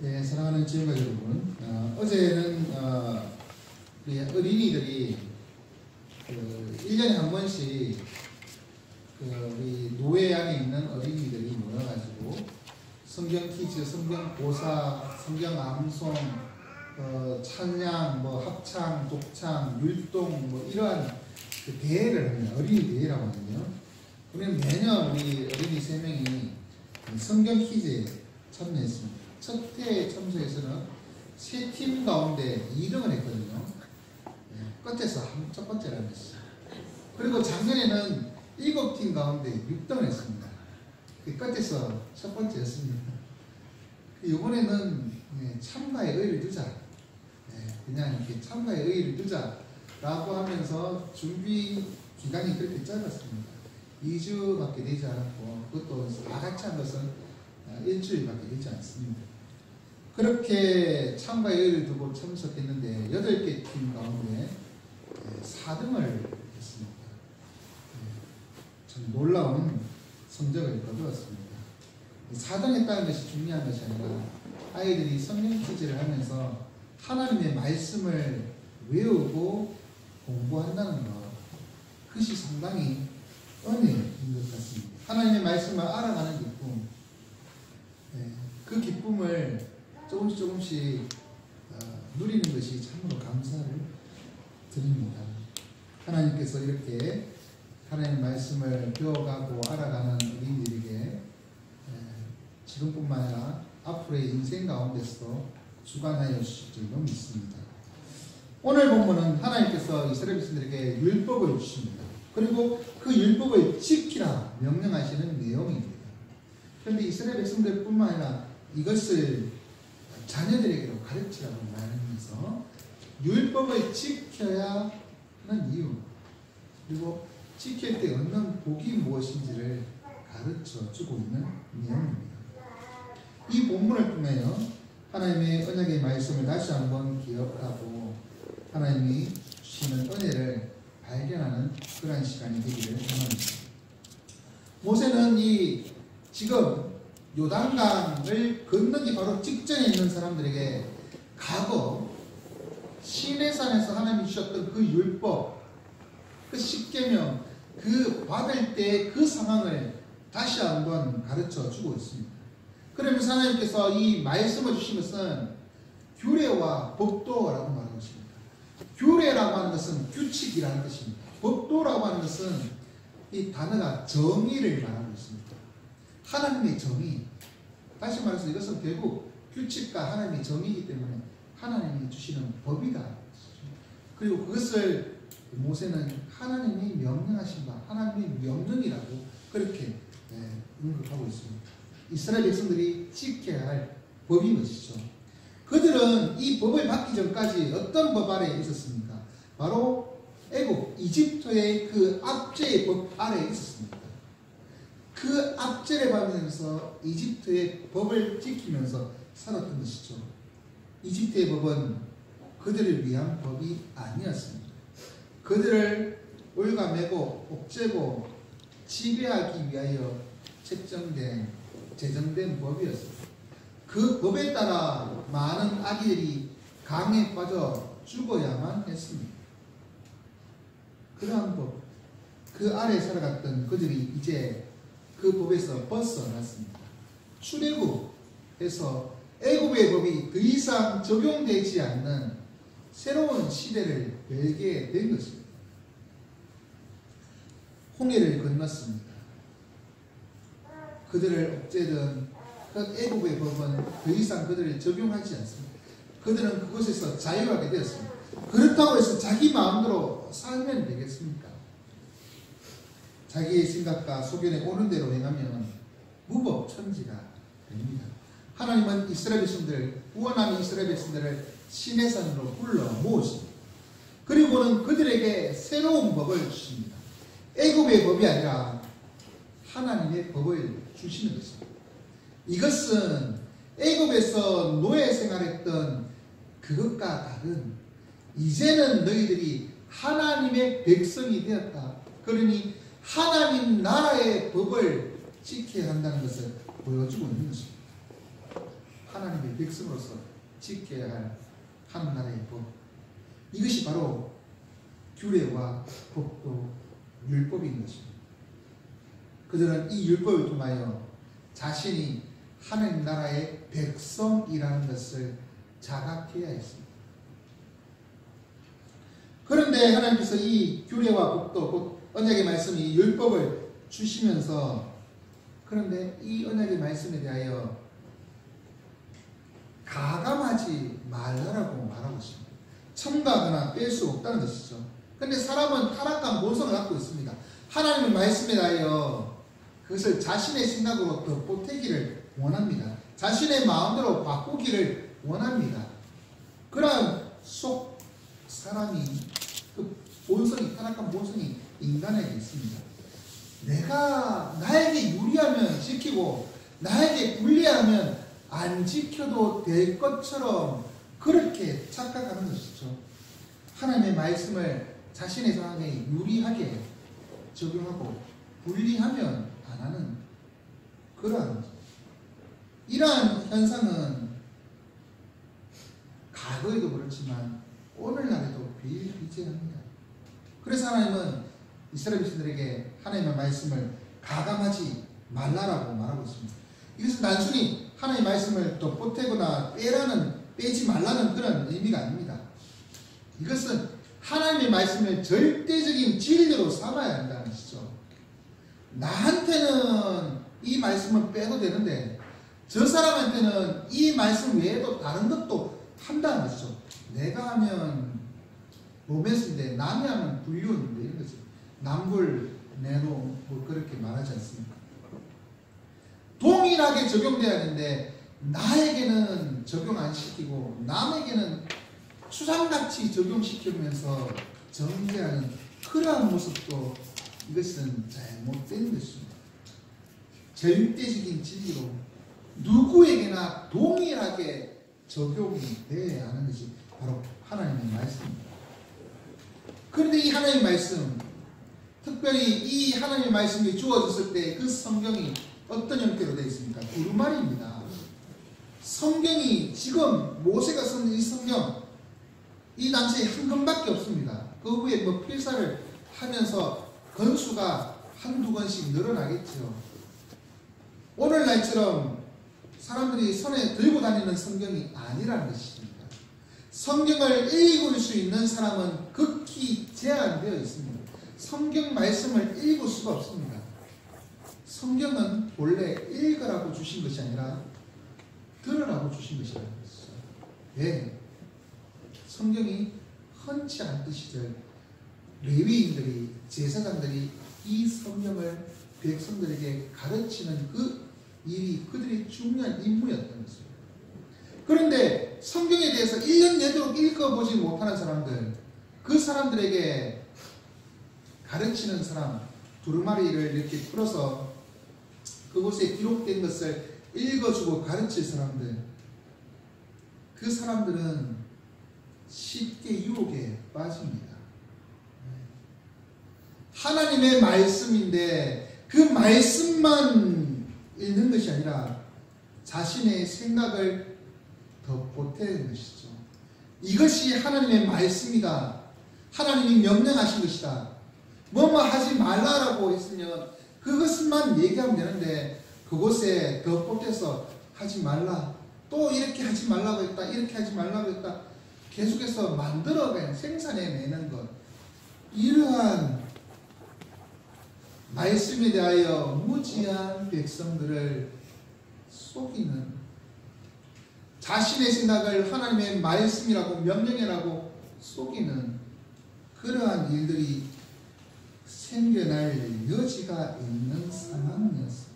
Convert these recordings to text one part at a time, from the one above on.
예, 사랑하는 지원가 여러분, 어제는 우리 어린이들이 1년에 한 번씩 우리 노회 안에 있는 어린이들이 모여가지고 성경 퀴즈, 성경 고사, 성경 암송, 찬양, 합창, 독창, 율동 이러한 대회를 합니다. 어린이 대회라고 하거든요. 그러면 매년 우리 어린이 3명이 성경 퀴즈에 참여했습니다. 첫 해 참석에서는 3팀 가운데 2등을 했거든요. 끝에서 첫 번째를 했어요. 그리고 작년에는 7팀 가운데 6등을 했습니다. 끝에서 첫 번째였습니다. 이번에는 참가의 의의를 두자. 그냥 이렇게 참가의 의의를 두자라고 하면서 준비 기간이 그렇게 짧았습니다. 2주밖에 되지 않았고, 그것도 다 같이 한 것은 일주일밖에 되지 않습니다. 그렇게 참가의 의의를 두고 참석했는데 8개 팀 가운데 4등을 했습니다. 참 놀라운 성적을 거두었습니다. 4등 했다는 것이 중요한 것이 아니라 아이들이 성경 퀴즈를 하면서 하나님의 말씀을 외우고 공부한다는 것, 그것이 상당히 은혜인 것 같습니다. 하나님의 말씀을 알아가는 기쁨, 그 기쁨을 조금씩 누리는 것이 참으로 감사를 드립니다. 하나님께서 이렇게 하나님의 말씀을 배워가고 알아가는 어린이들에게 지금뿐만 아니라 앞으로의 인생 가운데서도 주관하여 주실 줄로 믿습니다. 오늘 본문은 하나님께서 이스라엘 백성들에게 율법을 주십니다. 그리고 그 율법을 지키라 명령하시는 내용입니다. 그런데 이스라엘 백성들뿐만 아니라 이것을 자녀들에게도 가르치라고 말하면서 율법을 지켜야 하는 이유, 그리고 지킬 때 얻는 복이 무엇인지를 가르쳐 주고 있는 내용입니다. 이 본문을 통하여 하나님의 언약의 말씀을 다시 한번 기억하고 하나님이 주시는 은혜를 발견하는 그러한 시간이 되기를 원합니다. 모세는 지금 요단강을 건너기 바로 직전에 있는 사람들에게 과거 시내산에서 하나님이 주셨던 그 율법, 그 십계명, 그 받을 때 그 상황을 다시 한번 가르쳐 주고 있습니다. 그러면서 하나님께서 이 말씀을 주신 것은 규례와 법도라고 말하고 있습니다. 규례라고 하는 것은 규칙이라는 뜻입니다. 법도라고 하는 것은 이 단어가 정의를 말하고 있습니다. 하나님의 정의, 다시 말해서 이것은 결국 규칙과 하나님의 정의이기 때문에 하나님이 주시는 법이다. 그리고 그것을 모세는 하나님이 명령하신 바, 하나님의 명령이라고 그렇게 언급하고 있습니다. 이스라엘 백성들이 지켜야 할 법인 것이죠. 그들은 이 법을 받기 전까지 어떤 법 아래에 있었습니까? 바로 애국, 이집트의 그 압제의 법 아래에 있었습니다. 그 압제를 받으면서 이집트의 법을 지키면서 살았던 것이죠. 이집트의 법은 그들을 위한 법이 아니었습니다. 그들을 올가매고 옥죄고 지배하기 위하여 제정된 법이었습니다. 그 법에 따라 많은 아기들이 강에 빠져 죽어야만 했습니다. 그러한 법, 그 아래 살아갔던 그들이 이제 그 법에서 벗어났습니다. 출애굽해서 애굽의 법이 더 이상 적용되지 않는 새로운 시대를 열게 된 것입니다. 홍해를 건넜습니다. 그들을 옥죄던 그 애굽의 법은 더 이상 그들을 적용하지 않습니다. 그들은 그곳에서 자유하게 되었습니다. 그렇다고 해서 자기 마음대로 살면 되겠습니까? 자기의 생각과 소견에 오는 대로 행하면 무법천지가 됩니다. 하나님은 이스라엘 백성들을, 구원하는 이스라엘 백성들을 시내산으로 불러 모으십니다. 그리고는 그들에게 새로운 법을 주십니다. 애굽의 법이 아니라 하나님의 법을 주시는 것입니다. 이것은 애굽에서 노예 생활했던 그것과 다른, 이제는 너희들이 하나님의 백성이 되었다. 그러니 하나님 나라의 법을 지켜야 한다는 것을 보여주고 있는 것입니다. 하나님의 백성으로서 지켜야 할 하나님의 법. 이것이 바로 규례와 법도 율법인 것입니다. 그들은 이 율법을 통하여 자신이 하나님 나라의 백성이라는 것을 자각해야 했습니다. 그런데 하나님께서 이 규례와 법도 곧 언약의 말씀이 율법을 주시면서 그런데 이 언약의 말씀에 대하여 가감하지 말라라고 말하고 있습니다. 첨가하거나 뺄 수 없다는 것이죠. 그런데 사람은 타락한 본성을 갖고 있습니다. 하나님의 말씀에 대하여 그것을 자신의 생각으로 덧보태기를 원합니다. 자신의 마음대로 바꾸기를 원합니다. 그러한 속 사람이 그 본성이 타락한 본성이 인간에게 있습니다. 내가 나에게 유리하면 지키고 나에게 불리하면 안 지켜도 될 것처럼 그렇게 착각하는 것이죠. 하나님의 말씀을 자신의 상황에 유리하게 적용하고 불리하면 안 하는 그러한 거죠. 이러한 현상은 과거에도 그렇지만 오늘날에도 비일비재합니다. 그래서 하나님은 이스라엘 백성들에게 하나님의 말씀을 가감하지 말라라고 말하고 있습니다. 이것은 단순히 하나님의 말씀을 또 보태거나 빼지 말라는 그런 의미가 아닙니다. 이것은 하나님의 말씀을 절대적인 진리로 삼아야 한다는 것이죠. 나한테는 이 말씀을 빼도 되는데 저 사람한테는 이 말씀 외에도 다른 것도 한다는 것이죠. 내가 하면 로맨스인데 남이 하면 불륜인데 이런 거죠. 남불 내로 뭐 그렇게 말하지 않습니까? 동일하게 적용돼야 하는데 나에게는 적용 안 시키고 남에게는 추상같이 적용시키면서 정죄하는 그러한 모습도 이것은 잘못된 것입니다. 절대적인 진리로 누구에게나 동일하게 적용이 되어야 하는 것이 바로 하나님의 말씀입니다. 그런데 이 하나님의 말씀, 특별히 이 하나님의 말씀이 주어졌을 때 그 성경이 어떤 형태로 되어 있습니까? 두루마리입니다. 성경이 지금 모세가 쓴 이 성경, 이 당시에 한 권밖에 없습니다. 그 후에 뭐 필사를 하면서 권수가 한두 권씩 늘어나겠죠. 오늘날처럼 사람들이 손에 들고 다니는 성경이 아니라는 것입니다. 성경을 읽을 수 있는 사람은 극히 제한되어 있습니다. 성경 말씀을 읽을 수가 없습니다. 성경은 본래 읽으라고 주신 것이 아니라 들으라고 주신 것이라는 것이죠. 왜? 성경이 흔치 않듯이 레위인들이, 제사장들이 이 성경을 백성들에게 가르치는 그 일이 그들의 중요한 임무였다는 것입니다. 그런데 성경에 대해서 1년 내도록 읽어보지 못하는 사람들, 그 사람들에게 가르치는 사람, 두루마리를 이렇게 풀어서 그곳에 기록된 것을 읽어주고 가르칠 사람들, 그 사람들은 쉽게 유혹에 빠집니다. 하나님의 말씀인데 그 말씀만 읽는 것이 아니라 자신의 생각을 덧보태는 것이죠. 이것이 하나님의 말씀이다. 하나님이 명령하신 것이다. 뭐뭐 하지 말라라고 했으면 그것만 얘기하면 되는데 그곳에 덧보태서 하지 말라. 또 이렇게 하지 말라고 했다. 이렇게 하지 말라고 했다. 계속해서 만들어가는 생산해내는 것. 이러한 말씀에 대하여 무지한 백성들을 속이는, 자신의 생각을 하나님의 말씀이라고 명령이라고 속이는 그러한 일들이 생겨날 여지가 있는 상황이었습니다.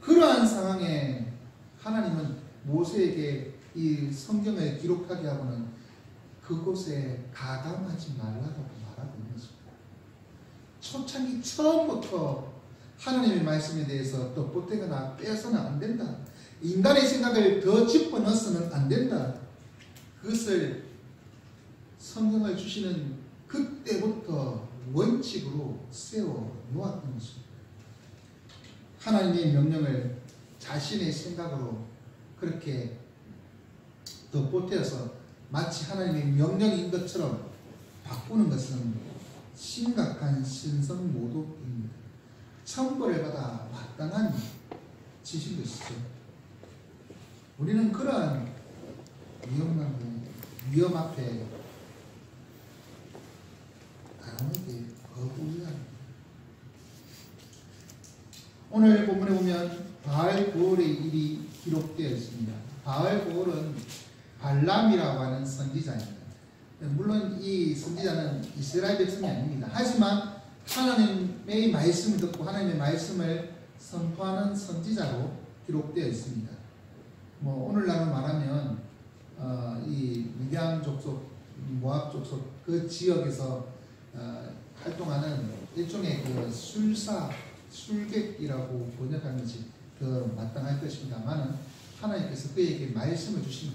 그러한 상황에 하나님은 모세에게 이 성경을 기록하게 하고는 그곳에 가담하지 말라고 말하고 있는 것입니다. 초창기 처음부터 하나님의 말씀에 대해서 덧보태거나 빼서는 안 된다. 인간의 생각을 더 집어넣어서는 안 된다. 그것을 성경을 주시는 그때부터 원칙으로 세워 놓았던 것입니다. 하나님의 명령을 자신의 생각으로 그렇게 덧보태어서 마치 하나님의 명령인 것처럼 바꾸는 것은 심각한 신성모독입니다. 천벌을 받아 마땅한 짓인 것이죠. 우리는 그러한 위험 앞에 강하게 거부해야 합니다. 오늘 본문에 보면 바알보올의 일이 기록되어 있습니다. 바알보올은 발람이라고 하는 선지자입니다. 물론 이 선지자는 이스라엘 백성이 아닙니다. 하지만 하나님의 말씀을 듣고 하나님의 말씀을 선포하는 선지자로 기록되어 있습니다. 오늘날로 말하면 이 미디안 족속, 모압 족속 그 지역에서 활동하는 일종의 그 술객이라고 번역하는 것이 더 마땅할 것입니다만은 하나님께서 그에게 말씀을 주신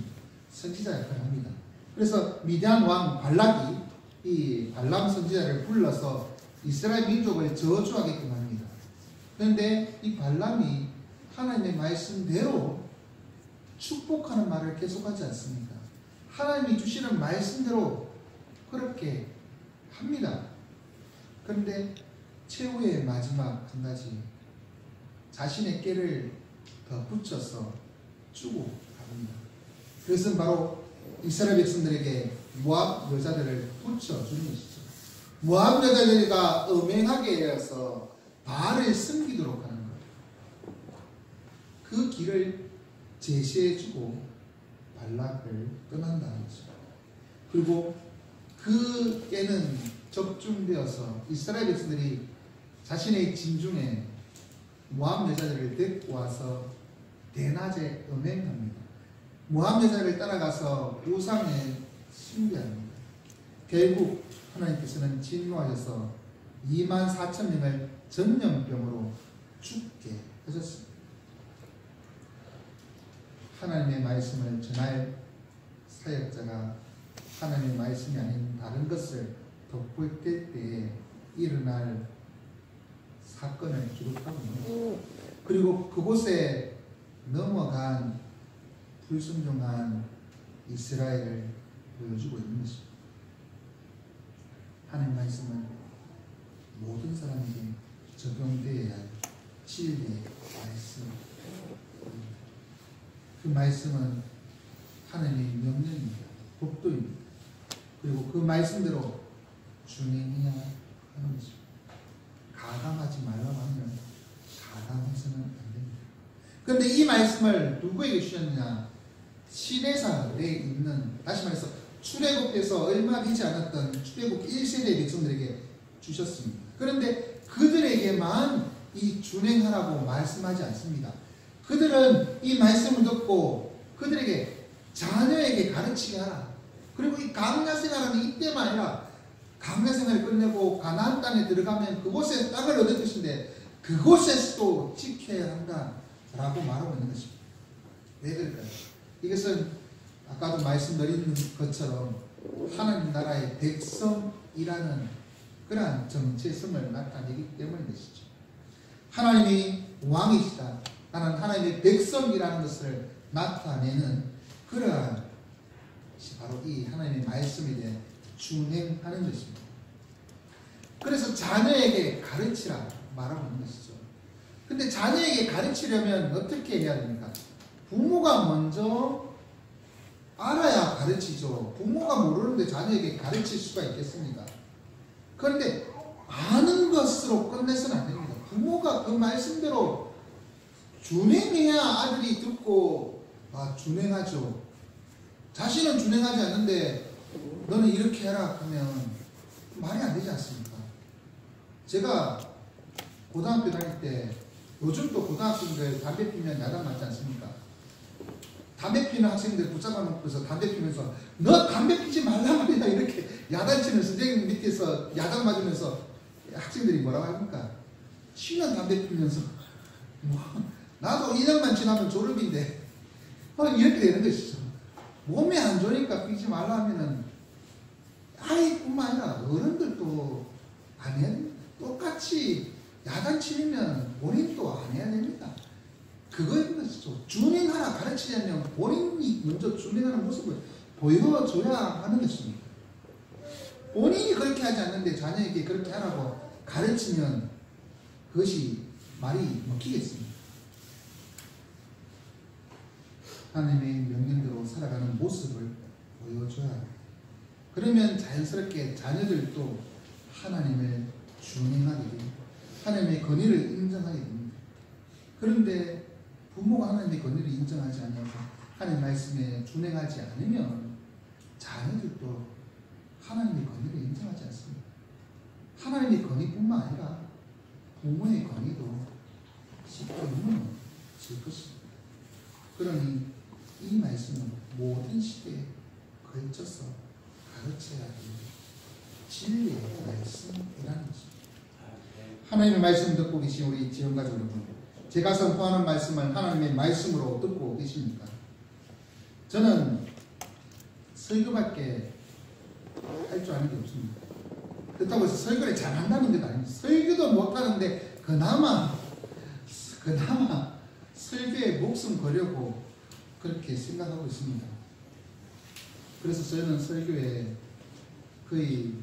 선지자 역할을 합니다. 그래서 미디안 왕 발락이 이 발람 선지자를 불러서 이스라엘 민족을 저주하게끔 합니다. 그런데 이 발람이 하나님의 말씀대로 축복하는 말을 계속하지 않습니다. 하나님이 주시는 말씀대로 그렇게 합니다. 그런데 최후의 마지막 한 가지, 자신의 깨를 더 붙여서 주고 갑니다. 그것은 바로 이스라엘 백성들에게 모압 여자들을 붙여주는 것이죠. 모압 여자들과 음행하게 해서 바알을 섬기도록 하는 것. 그 길을 제시해주고 발락을 떠난다는 것이죠. 그리고 그 깨는 적중되어서 이스라엘 백성들이 자신의 진중에 모압 여자들을 데리고 와서 대낮에 음행합니다. 모압 여자를 따라가서 우상에 숭배합니다. 결국 하나님께서는 진노하셔서 24,000명을 전염병으로 죽게 하셨습니다. 하나님의 말씀을 전할 사역자가 하나님의 말씀이 아닌 다른 것을 덧붙일 때에 일어날 사건을 기록하고, 그리고 그곳에 넘어간 불순종한 이스라엘을 보여주고 있는 것입니다. 하나님의 말씀은 모든 사람에게 적용되어야 할 진리의 말씀입니다. 그 말씀은 하나님의 명령입니다. 법도입니다. 그리고 그 말씀대로 준행해야 하는 것입니다. 가담하지 말라고 하면 가담해서는 안 됩니다. 그런데 이 말씀을 누구에게 주셨느냐? 시내산에 있는, 다시 말해서 출애굽해서 얼마 되지 않았던 출애굽 1세대 백성들에게 주셨습니다. 그런데 그들에게만 이 준행하라고 말씀하지 않습니다. 그들은 이 말씀을 듣고 그들에게 자녀에게 가르치게 하라. 그리고 이 광야 생활은 이때만 아니라 광야 생활을 끝내고 가나안 땅에 들어가면 그곳에 땅을 얻을 것인데 그곳에서도 지켜야 한다라고 말하고 있는 것입니다. 왜 그럴까요? 이것은 아까도 말씀드린 것처럼 하나님 나라의 백성이라는 그러한 정체성을 나타내기 때문인 것이죠. 하나님이 왕이시다, 나는 하나님의 백성이라는 것을 나타내는 그러한 것이 바로 이 하나님의 말씀에 대해 준행하는 것입니다. 그래서 자녀에게 가르치라 말하고 있는 것이죠. 근데 자녀에게 가르치려면 어떻게 해야 됩니까? 부모가 먼저 알아야 가르치죠. 부모가 모르는데 자녀에게 가르칠 수가 있겠습니까? 그런데 아는 것으로 끝내서는 안 됩니다. 부모가 그 말씀대로 준행해야 아들이 듣고 준행하죠. 자신은 준행하지 않는데 너는 이렇게 해라 하면 말이 안 되지 않습니까? 제가 고등학교 다닐 때, 요즘도 고등학생들 담배 피면 야단 맞지 않습니까? 담배 피는 학생들 붙잡아 놓고서 담배 피면서 너 담배 피지 말라 말이야 이렇게 야단치는 선생님 밑에서 야단 맞으면서 학생들이 뭐라고 합니까? 쉬는 담배 피면서 나도 1년만 지나면 졸업인데 이렇게 되는 것이죠. 몸이 안 좋으니까 피지 말라 하면은 아이뿐만 아니라 어른들도 안 해야 됩니다. 똑같이 야단치면 본인도 안 해야 됩니다. 그거인 것이죠. 준행하라 가르치려면 본인이 먼저 준행하는 모습을 보여줘야 하는 것입니다. 본인이 그렇게 하지 않는데 자녀에게 그렇게 하라고 가르치면 그것이 말이 먹히겠습니다. 하나님의 명령대로 살아가는 모습을 보여줘야 합니다. 그러면 자연스럽게 자녀들도 하나님을 준행하게 됩니다. 하나님의 권위를 인정하게 됩니다. 그런데 부모가 하나님의 권위를 인정하지 않아서 하나님의 말씀에 준행하지 않으면 자녀들도 하나님의 권위를 인정하지 않습니다. 하나님의 권위뿐만 아니라 부모의 권위도 쉽게 무너질 것입니다. 그러니 이 말씀은 모든 시대에 걸쳐서 가르쳐야 하는 진리의 말씀이라는 것입니다. 하나님의 말씀 듣고 계신 우리 지원가족 여러분, 제가 선포하는 말씀을 하나님의 말씀으로 듣고 계십니까? 저는 설교밖에 할 줄 아는 게 없습니다. 그렇다고 해서 설교를 잘한다는 것도 아닙니다. 설교도 못하는데 그나마 설교에 목숨 걸려고 그렇게 생각하고 있습니다. 그래서 저는 설교에 거의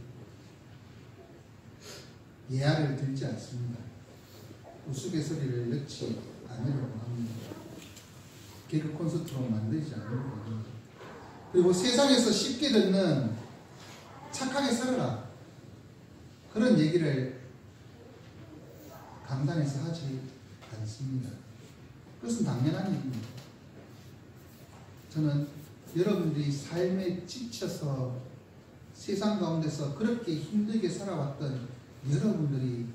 예화를 들지 않습니다. 우스갯소리를 넣지 않으려고 합니다. 개그 콘서트로 만들지 않으려고 합니다. 그리고 세상에서 쉽게 듣는 착하게 살아라, 그런 얘기를 강단에서 하지 않습니다. 그것은 당연한 얘기입니다. 저는 여러분들이 삶에 지쳐서 세상 가운데서 그렇게 힘들게 살아왔던 여러분들이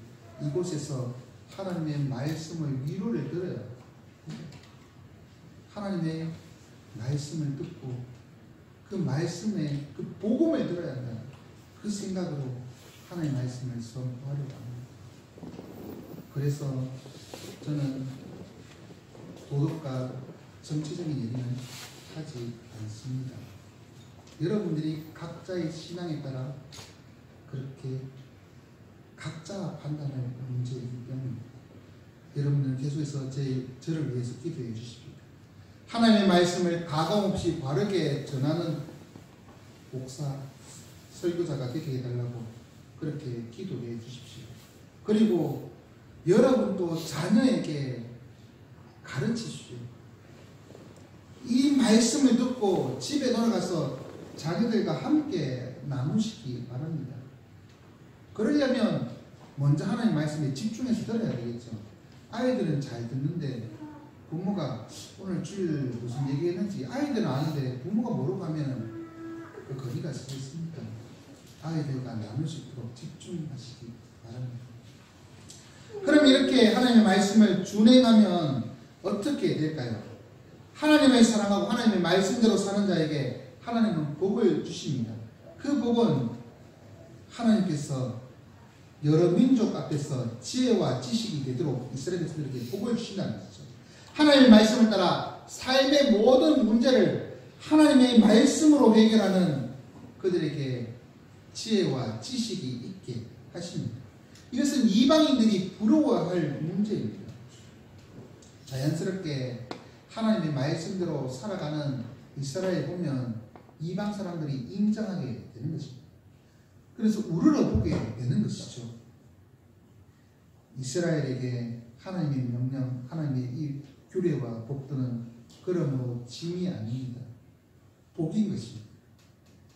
이곳에서 하나님의 말씀을 위로를 들어요. 하나님의 말씀을 듣고 그 말씀의 그 복음을 들어야 한다. 그 생각으로 하나님의 말씀을 선포하려고 합니다. 그래서 저는 도덕과 정치적인 얘기는 하지 않습니다. 여러분들이 각자의 신앙에 따라 그렇게 각자 판단할 문제이기 때문에 여러분들은 계속해서 저를 위해서 기도해 주십시오. 하나님의 말씀을 가감없이 바르게 전하는 목사, 설교자가 되게 해달라고 그렇게 기도해 주십시오. 그리고 여러분도 자녀에게 가르치십시오. 이 말씀을 듣고 집에 돌아가서 자녀들과 함께 나누시기 바랍니다. 그러려면 먼저 하나님 말씀에 집중해서 들어야 되겠죠. 아이들은 잘 듣는데 부모가 오늘 주일 무슨 얘기했는지 아이들은 아는데 부모가 모르고 하면 그 거리가 서 있습니다. 아이들과 나눌 수 있도록 집중하시기 바랍니다. 그럼 이렇게 하나님의 말씀을 준행하면 어떻게 될까요? 하나님을 사랑하고 하나님의 말씀대로 사는 자에게 하나님은 복을 주십니다. 그 복은 하나님께서 여러 민족 앞에서 지혜와 지식이 되도록 이스라엘 백성들에게 복을 주신다는 것이죠. 하나님의 말씀을 따라 삶의 모든 문제를 하나님의 말씀으로 해결하는 그들에게 지혜와 지식이 있게 하십니다. 이것은 이방인들이 부러워할 문제입니다. 자연스럽게 하나님의 말씀대로 살아가는 이스라엘 보면 이방 사람들이 인정하게 되는 것입니다. 그래서 우러러보게 되는 것이죠. 이스라엘에게 하나님의 명령, 하나님의 이 규례와 법도는 그러므로 짐이 아닙니다. 복인 것입니다.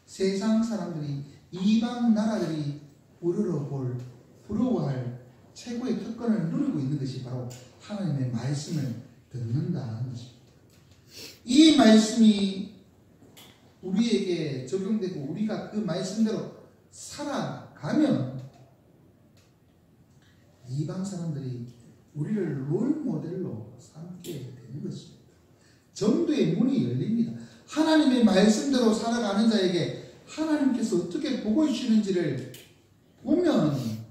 세상 사람들이, 이방 나라들이 우러러볼, 부러워할 최고의 특권을 누리고 있는 것이 바로 하나님의 말씀을 듣는다는 것입니다. 이 말씀이 우리에게 적용되고 우리가 그 말씀대로 살아가면 이방 사람들이 우리를 롤 모델로 삼게 되는 것입니다. 전도의 문이 열립니다. 하나님의 말씀대로 살아가는 자에게 하나님께서 어떻게 복을 주시는지를 보면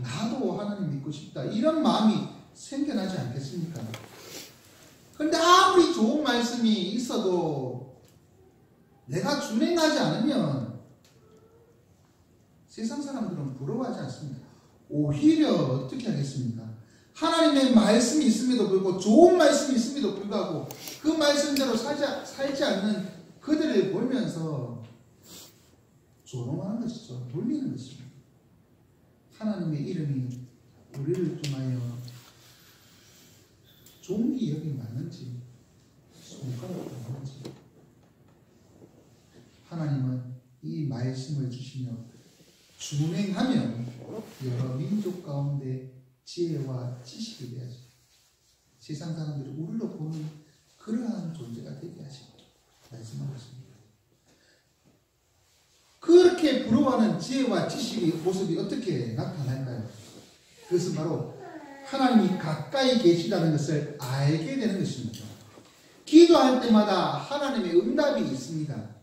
나도 하나님 믿고 싶다, 이런 마음이 생겨나지 않겠습니까? 그런데 아무리 좋은 말씀이 있어도 내가 준행하지 않으면 세상 사람들은 부러워하지 않습니다. 오히려 어떻게 하겠습니까? 하나님의 말씀이 있음에도 불구하고 좋은 말씀이 있음에도 불구하고 그 말씀대로 살지 않는 그들을 보면서 조롱하는 것이죠. 놀리는 것입니다. 하나님의 이름이 우리를 통하여 존귀 여김 받는지 손가락 받는지 하나님은 이 말씀을 주시며 준행하면 여러 민족 가운데 지혜와 지식이 되어서 세상 사람들이 우리로 보는 그러한 존재가 되게 하시고 말씀하고 있습니다. 그렇게 부러워하는 지혜와 지식의 모습이 어떻게 나타날까요? 그것은 바로 하나님이 가까이 계시다는 것을 알게 되는 것입니다. 기도할 때마다 하나님의 응답이 있습니다.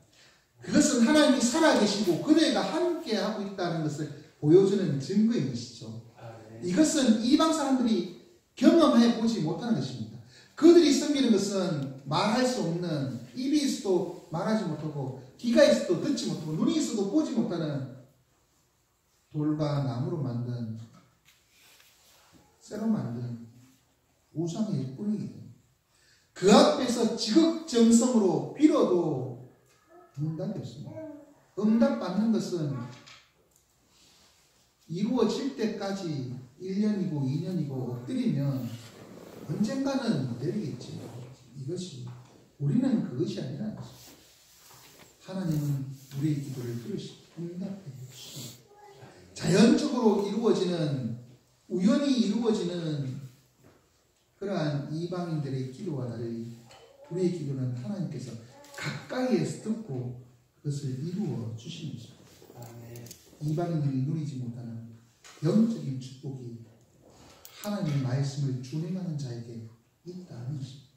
그것은 하나님이 살아계시고 그대가 함께하고 있다는 것을 보여주는 증거인 것이죠. 이것은 이방 사람들이 경험해 보지 못하는 것입니다. 그들이 섬기는 것은 말할 수 없는, 입이 있어도 말하지 못하고 귀가 있어도 듣지 못하고 눈이 있어도 보지 못하는 돌과 나무로 만든 쇠로 만든 우상일 뿐이거든요. 그 앞에서 지극정성으로 빌어도 응답이 없습니다. 응답받는 것은 이루어질 때까지 1년이고 2년이고 엎드리면 언젠가는 내리겠지. 이것이 우리는 그것이 아니라 하나님은 우리의 기도를 들으시고 응답해 주시고 자연적으로 이루어지는, 우연히 이루어지는 그러한 이방인들의 기도와 달리 우리의 기도는 하나님께서 가까이에서 듣고 그것을 이루어 주시는 것입니다. 이방인들이 누리지 못하는 영적인 축복이 하나님의 말씀을 준행하는 자에게 있다는 것입니다.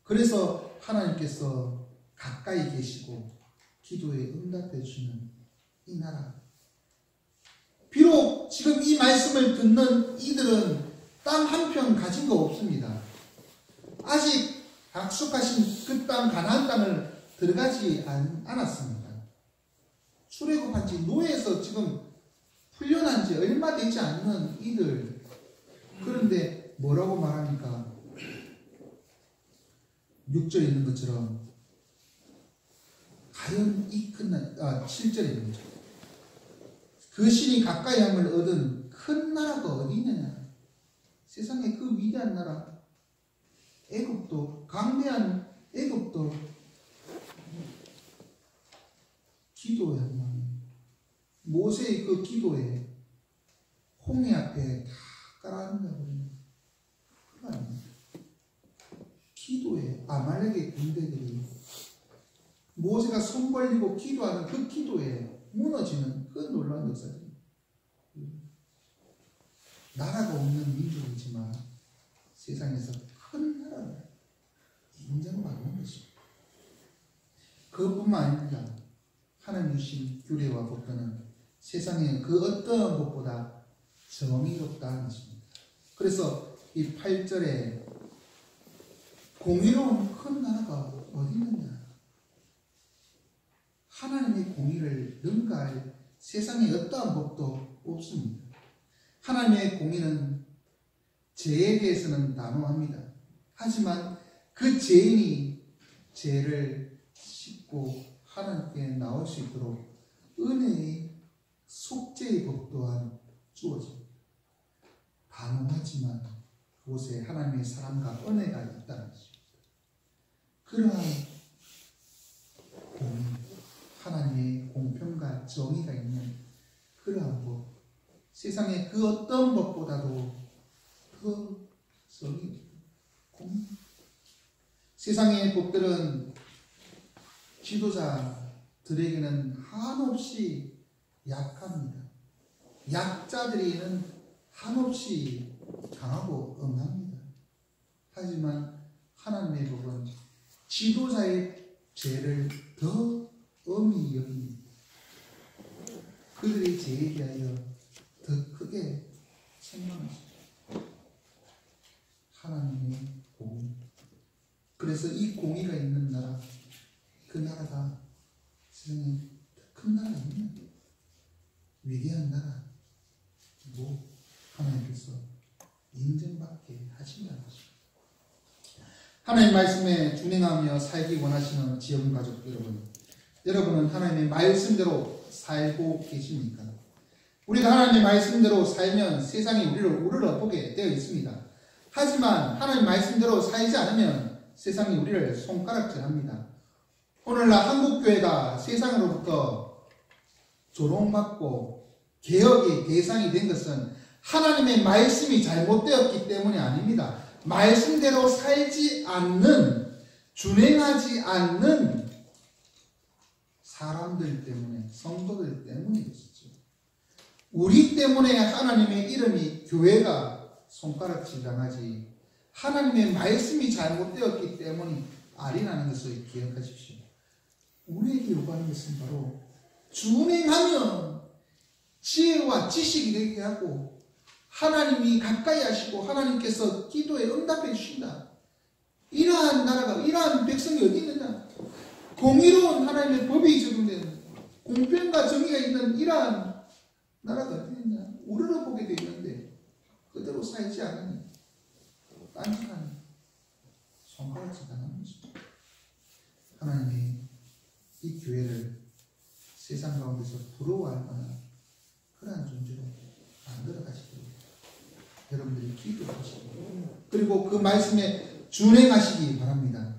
그래서 하나님께서 가까이 계시고 기도에 응답해 주시는 이 나라, 비록 지금 이 말씀을 듣는 이들은 땅 한 평 가진 거 없습니다. 아직 약속하신 그 땅 가나안 땅을 들어가지 않았습니다. 출애굽한 지 노예에서 지금 풀려난 지 얼마 되지 않는 이들, 그런데 뭐라고 말합니까? 6절에 있는 것처럼 과연 이 큰 7절에 있는 것처럼 그 신이 가까이 함을 얻은 큰 나라가 어디 있느냐? 세상에 그 위대한 나라 애굽도, 강대한 애굽도 기도의 한마디, 모세의 그 기도에 홍해 앞에 다 깔아앉아 버리는 그거 아닙니까? 기도에 아말렉의 군대들이 모세가 손 벌리고 기도하는 그 기도에 무너지는 그 놀라운 역사입니다. 나라가 없는 민족이지만 세상에서 큰 나라를 인정받는 것입니다. 그것뿐만 아닙니다. 하나님 주신 규례와 법도는 세상의 그 어떤 것보다 정의롭다는 것입니다. 그래서 이 8절에 공의로운 큰 나라가 어디 있느냐? 하나님의 공의를 능가할 세상에 어떠한 법도 없습니다. 하나님의 공의는 죄에 대해서는 단호합니다. 하지만 그 죄인이 죄를 씻고 하나님께 나올 수 있도록 은혜의 속죄의 법 또한 주어집니다. 단호하지만 그곳에 하나님의 사랑과 은혜가 있다는 것입니다. 그러한 공의, 하나님의 공평과 정의가 있는 그러한 법, 세상의 그 어떤 법보다도 그 정의, 공의. 세상의 법들은 지도자들에게는 한없이 약합니다. 약자들에게는 한없이 강하고 엄합니다. 하지만 하나님의 법은 지도자의 죄를 더 엄히 여깁니다. 그들의 죄에 대하여 더 크게 책망하십니다. 하나님의 공의. 그래서 이 공의가 있는 나라, 그 나라가 세상에 더 큰 나라가 있는 위대한 나라, 하나님께서 인정받게 하신다는 것입니다. 하나님 말씀에 준행하며 살기 원하시는 지역 가족 여러분, 여러분은 하나님의 말씀대로 살고 계십니까? 우리가 하나님의 말씀대로 살면 세상이 우리를 우러러보게 되어 있습니다. 하지만 하나님 말씀대로 살지 않으면 세상이 우리를 손가락질합니다. 오늘날 한국교회가 세상으로부터 조롱받고 개혁의 대상이 된 것은 하나님의 말씀이 잘못되었기 때문이 아닙니다. 말씀대로 살지 않는, 준행하지 않는 사람들 때문에, 성도들 때문이겠죠. 우리 때문에 하나님의 이름이, 교회가 손가락질 당하지, 하나님의 말씀이 잘못되었기 때문이 아니라는 것을 기억하십시오. 우리에게 요구하는 것은 바로 준행하면 지혜와 지식이 되게 하고 하나님이 가까이 하시고 하나님께서 기도에 응답해 주신다. 이러한 나라가, 이러한 백성이 어디 있느냐? 공의로운 하나님의 법이 적용되는, 공평과 정의가 있는 이러한 나라가 어디 있느냐? 우러러보게 되어 있는데 그대로 살지 않으니 딴짓하니 손가락질 당하는 것입니다. 하나님이 이 교회를 세상 가운데서 부러워할 만한 그러한 존재로 만들어 가시도록 여러분들이 기도하시고, 그리고 그 말씀에 준행하시기 바랍니다.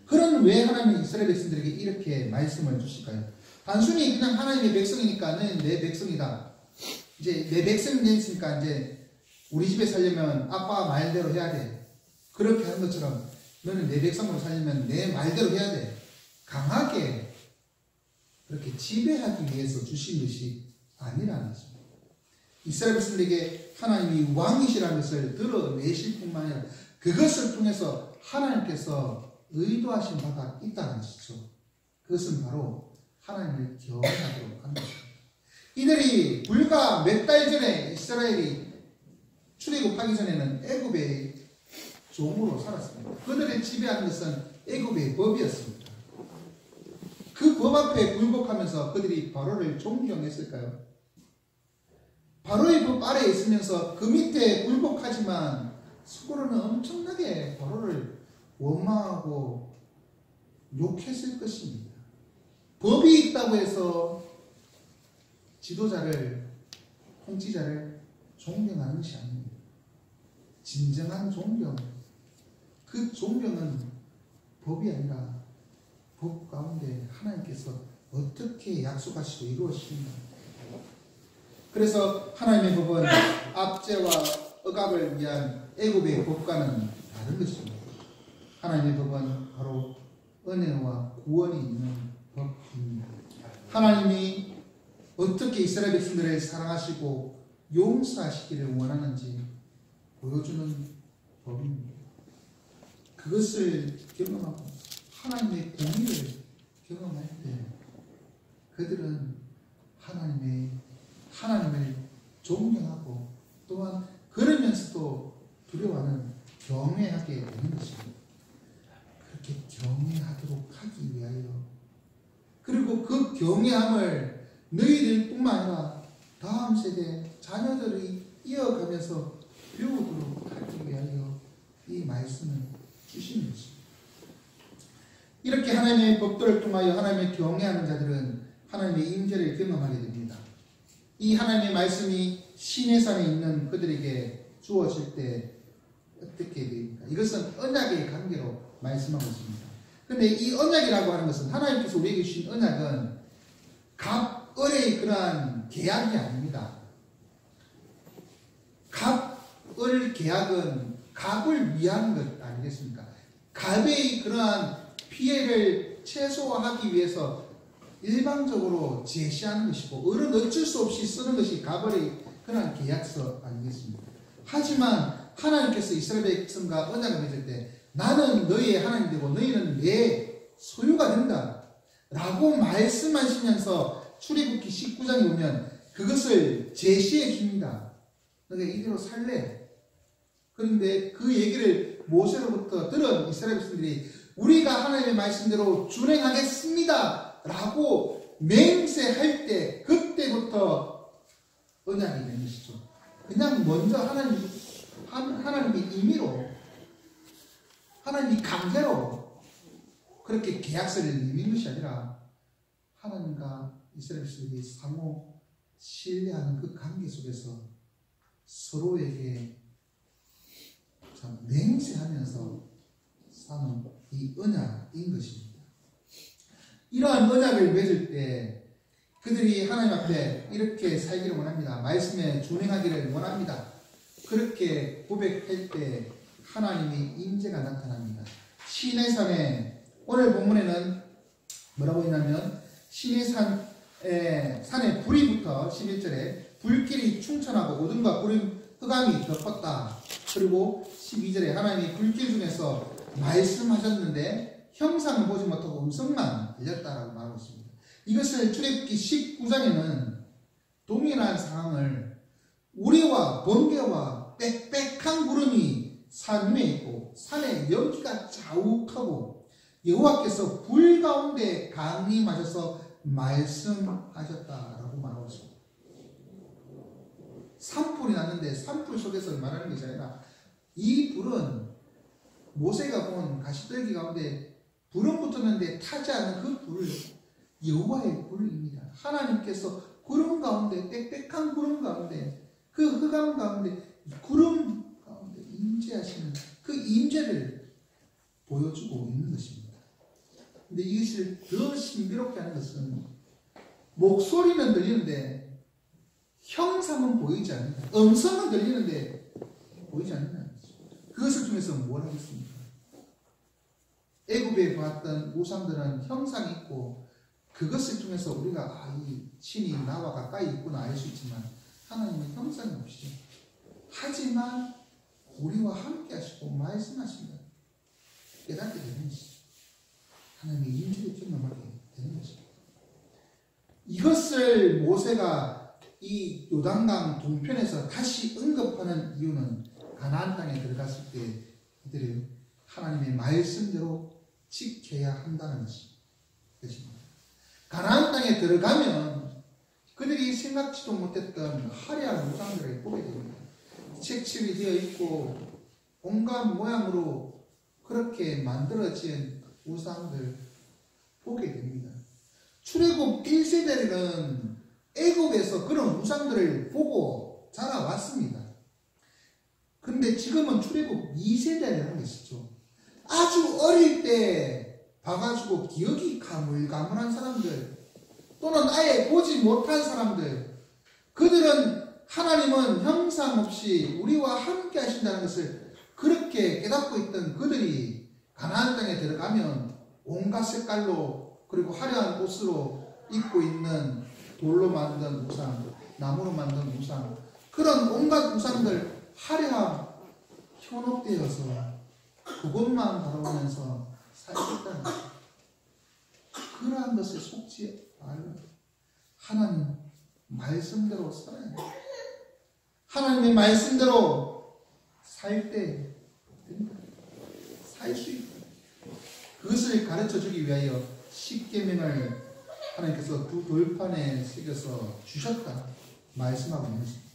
그럼 왜 하나님이 이스라엘 백성들에게 이렇게 말씀을 주실까요? 단순히 그냥 하나님의 백성이니까 너는 내 백성이다. 이제 내 백성이 됐으니까 이제 우리 집에 살려면 아빠 말대로 해야 돼. 그렇게 하는 것처럼 너는 내 백성으로 살려면 내 말대로 해야 돼. 강하게 그렇게 지배하기 위해서 주신 것이 아니라는 것입니다. 이스라엘 백성들에게 하나님이 왕이시라는 것을 드러내실 뿐만 아니라 그것을 통해서 하나님께서 의도하신 바가 있다는 것이죠. 그것은 바로 하나님을 경외하도록 하는 것입니다. 이들이 불과 몇 달 전에 이스라엘이 출애굽하기 전에는 애굽의 종으로 살았습니다. 그들의 지배하는 것은 애굽의 법이었습니다. 그 법 앞에 굴복하면서 그들이 바로를 존경했을까요? 바로의 법 아래에 있으면서 그 밑에 굴복하지만 속으로는 엄청나게 바로를 원망하고 욕했을 것입니다. 법이 있다고 해서 지도자를, 통치자를 존경하는 것이 아닙니다. 진정한 존경, 그 존경은 법이 아니라 법 가운데 하나님께서 어떻게 약속하시고 이루어지신가. 그래서 하나님의 법은 압제와 억압을 위한 애굽의 법과는 다른 것입니다. 하나님의 법은 바로 은혜와 구원이 있는 법입니다. 하나님이 어떻게 이스라엘 백성들을 사랑하시고 용서하시기를 원하는지 보여주는 법입니다. 그것을 경험하고 하나님의 공의를 경험할 때 그들은 하나님을 존경하고 또한 그러면서도 두려워하는 경외하게 되는 것입니다. 그렇게 경외하도록 하기 위하여, 그리고 그 경외함을 너희들뿐만 아니라 다음 세대 자녀들이 이어가면서 배우도록 하기 위하여 이 말씀을 주시는 것입니다. 이렇게 하나님의 법도를 통하여 하나님을 경외하는 자들은 하나님의 임재를 경험하게 됩니다. 이 하나님의 말씀이 시내산에 있는 그들에게 주어질 때 어떻게 됩니까? 이것은 언약의 관계로 말씀하고 있습니다. 그런데 이 언약이라고 하는 것은, 하나님께서 우리에게 주신 언약은 갑을의 그러한 계약이 아닙니다. 갑을 계약은 갑을 위한 것 아니겠습니까? 갑의 그러한 피해를 최소화하기 위해서 일방적으로 제시하는 것이고 어른 어쩔 수 없이 쓰는 것이 갑을의 그러한 계약서 아니겠습니까? 하지만 하나님께서 이스라엘 백성과 언약을 맺을 때 나는 너희의 하나님 되고 너희는 내 소유가 된다 라고 말씀하시면서 출애굽기 19장에 보면 그것을 제시해 줍니다. 너희가 이대로 살래. 그런데 그 얘기를 모세로부터 들은 이스라엘 백성들이 우리가 하나님의 말씀대로 준행하겠습니다 라고 맹세할 때 그때부터 언약이 된 것이죠. 그냥 먼저 하나님이 임의로, 하나님이 강제로 그렇게 계약서를 내민 것이 아니라 하나님과 이스라엘 백성들이 상호 신뢰하는 그 관계 속에서 서로에게 참 맹세하면서 사는 이 언약인 것입니다. 이러한 언약을 맺을 때 그들이 하나님 앞에 이렇게 살기를 원합니다. 말씀에 준행하기를 원합니다. 그렇게 고백할 때 하나님의 임재가 나타납니다. 시내산에 오늘 본문에는 뭐라고 있냐면 산에 불이 붙어 11절에 불길이 충천하고 어둠과 구름 흑암이 덮었다. 그리고 12절에 하나님이 불길 중에서 말씀하셨는데 형상을 보지 못하고 음성만 들렸다라고 말하고 있습니다. 이것을 출애굽기 19장에는 동일한 상황을 우리와 번개와 빽빽한 구름이 산 위에 있고 산에 연기가 자욱하고 여호와께서 불 가운데 강림하셔서 말씀하셨다라고 말하고 있습니다. 산불이 났는데 산불 속에서 말하는 것이 아니라 이 불은 모세가 본 가시떨기 가운데 불은 붙었는데 타지 않는 그 불을 여호와의 불입니다. 하나님께서 구름 가운데 빽빽한 구름 가운데 그 흑암 가운데 구름 가운데 임재하시는 그 임재를 보여주고 있는 것입니다. 근데 이것을 더 신비롭게 하는 것은 목소리는 들리는데 형상은 보이지 않는다. 음성은 들리는데 보이지 않는다. 그것을 통해서 뭘 하겠습니까? 애굽에 보았던 우상들은 형상이 있고 그것을 통해서 우리가 이 신이 나와 가까이 있구나 알 수 있지만 하나님은 형상이 없이 하지만 우리와 함께 하시고 말씀하신다. 깨닫게 되는 것이죠. 하나님의 임재를 경험하게 되는 것입니다. 이것을 모세가 이 요단강 동편에서 다시 언급하는 이유는 가나안 땅에 들어갔을 때 이들이 하나님의 말씀대로 지켜야 한다는 것입니다. 가나안 땅에 들어가면 그들이 생각지도 못했던 화려한 우상들을 보게 됩니다. 색칠이 되어 있고 온갖 모양으로 그렇게 만들어진 우상들 보게 됩니다. 출애굽 1세대는 애굽에서 그런 우상들을 보고 자라왔습니다. 그런데 지금은 출애굽 2세대를 하고 있었죠. 아주 어릴 때 봐가지고 기억이 가물가물한 사람들 또는 아예 보지 못한 사람들 그들은 하나님은 형상 없이 우리와 함께 하신다는 것을 그렇게 깨닫고 있던 그들이 가나안 땅에 들어가면 온갖 색깔로 그리고 화려한 옷으로 입고 있는 돌로 만든 우상, 나무로 만든 우상 그런 온갖 우상들 화려함 현혹되어서 그것만 바라보면서 살겠다는 것입니다. 그러한 것에 속지 말고 하나님 말씀대로 살아야 합니다. 하나님의 말씀대로 살 때 살 수 있다. 그것을 가르쳐 주기 위하여 십계명을 하나님께서 두 돌판에 새겨서 주셨다 말씀하고 있는 것입니다.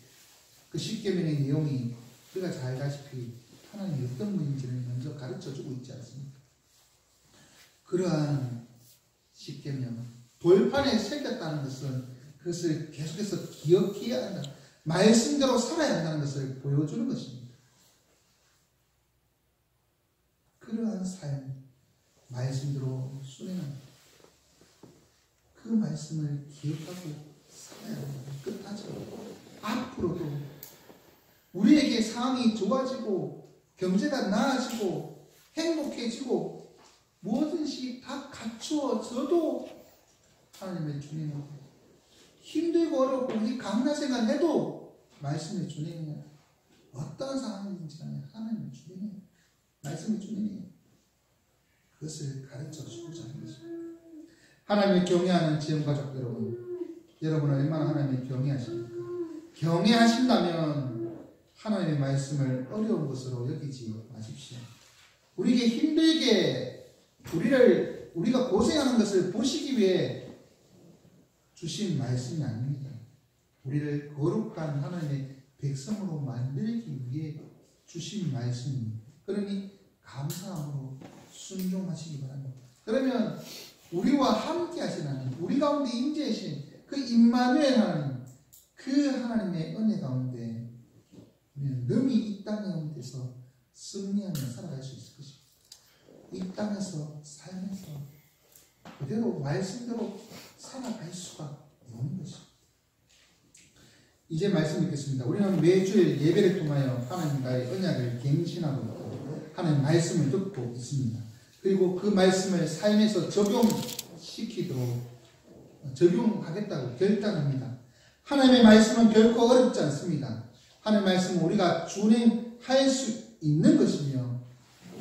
그 십계명의 내용이 우리가 잘 알다시피 하나님이 어떤 분인지를 먼저 가르쳐 주고 있지 않습니까? 그러한 십계명 돌판에 새겼다는 것은 그것을 계속해서 기억해야 한다. 말씀대로 살아야 한다는 것을 보여주는 것입니다. 그러한 삶 말씀대로 순행합니다. 그 말씀을 기억하고 살아야 합니다. 끝하죠. 앞으로도 우리에게 상황이 좋아지고 경제가 나아지고 행복해지고 무엇인지 다 갖추어져도 하나님의 주님은 힘들고 어렵고 이 강나생활 해도 말씀의 주님이에요. 어떤 상황인지 간에 하나님의 주님이에요. 말씀의 주님이에요. 그것을 가르쳐 주고자 하는 것입니다. 하나님을 경외하는 지원가족 여러분은 얼마나 하나님을 경외하십니까? 경외하신다면 하나님의 말씀을 어려운 것으로 여기지 마십시오. 우리에게 힘들게 우리가 고생하는 것을 보시기 위해 주신 말씀이 아닙니다. 우리를 거룩한 하나님의 백성으로 만들기 위해 주신 말씀입니다. 그러니 감사함으로 순종하시기 바랍니다. 그러면 우리와 함께 하신 하나님, 우리 가운데 임재하신 그 임마누엘 하나님, 그 하나님의 은혜 가운데 우리는 능히 이 땅 가운데서 승리하며 살아갈 수 있을 것입니다. 이 땅에서 살면서 그대로 말씀대로 살아갈 수가 없는 것입니다. 이제 말씀 읽겠습니다. 우리는 매주일 예배를 통하여 하나님과의 언약을 갱신하고 있고 하나님 말씀을 듣고 있습니다. 그리고 그 말씀을 삶에서 적용하겠다고 결단합니다. 하나님의 말씀은 결코 어렵지 않습니다. 하나님의 말씀은 우리가 준행할 수 있는 것이며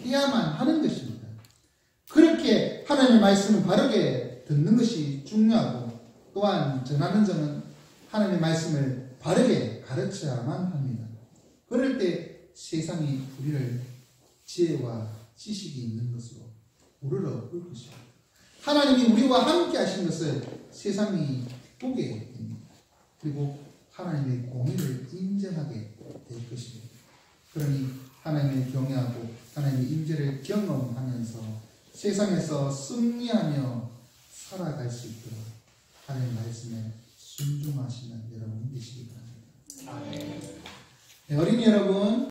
해야만 하는 것입니다. 그렇게 하나님의 말씀을 바르게 듣는 것이 중요하고 또한 전하는 자는 하나님의 말씀을 바르게 가르쳐야만 합니다. 그럴 때 세상이 우리를 지혜와 지식이 있는 것으로 우러러 볼 것입니다. 하나님이 우리와 함께 하신 것을 세상이 보게 됩니다. 그리고 하나님의 공의를 인정하게 될 것입니다. 그러니 하나님을 경외하고 하나님의 임재를 경험하면서 세상에서 승리하며 살아갈 수 있도록 하나님의 말씀에 순종하시는 여러분 되시기 바랍니다. 네, 어린이 여러분,